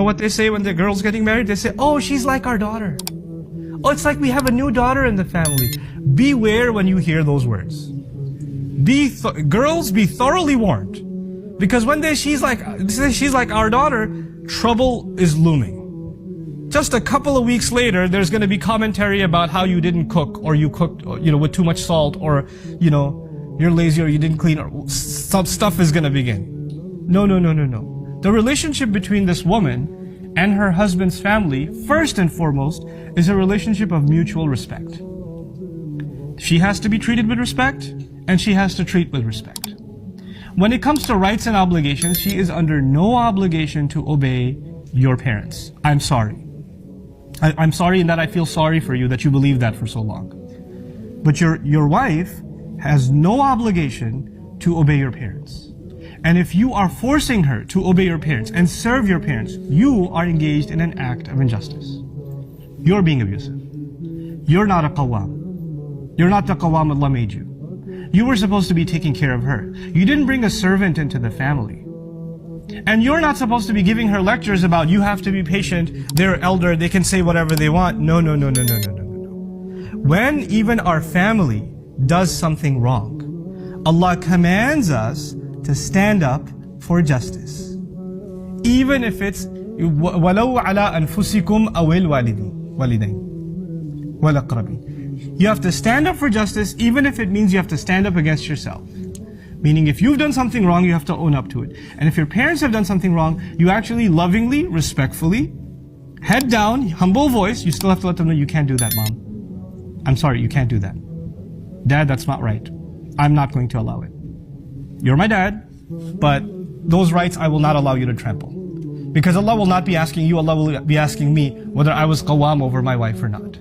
know what they say when the girl's getting married? They say, oh, she's like our daughter. Oh, it's like we have a new daughter in the family. Beware when you hear those words. Girls, be thoroughly warned. Because when they she's like our daughter, trouble is looming. Just a couple of weeks later, there's going to be commentary about how you didn't cook, or you cooked, with too much salt, or, you're lazy, or you didn't clean, or some stuff is going to begin. No. The relationship between this woman and her husband's family, first and foremost, is a relationship of mutual respect. She has to be treated with respect, and she has to treat with respect. When it comes to rights and obligations, she is under no obligation to obey your parents. I'm sorry. I'm sorry in that I feel sorry for you that you believed that for so long. But your wife has no obligation to obey your parents. And if you are forcing her to obey your parents and serve your parents, you are engaged in an act of injustice. You're being abusive. You're not a qawwam. You're not the qawwam Allah made you. You were supposed to be taking care of her. You didn't bring a servant into the family. And you're not supposed to be giving her lectures about you have to be patient, they're elder, they can say whatever they want. No. When even our family does something wrong, Allah commands us to stand up for justice. Even if it's وَلَوْ عَلَىٰ أَنفُسِكُمْ أَوِ الْوَالِدَيْنِ وَالْأَقْرَبِينَ. You have to stand up for justice, even if it means you have to stand up against yourself. Meaning if you've done something wrong, you have to own up to it. And if your parents have done something wrong, you actually lovingly, respectfully, head down, humble voice, you still have to let them know, you can't do that, Mom. I'm sorry, you can't do that. Dad, that's not right. I'm not going to allow it. You're my dad, but those rights I will not allow you to trample. Because Allah will not be asking you, Allah will be asking me whether I was qawwam over my wife or not.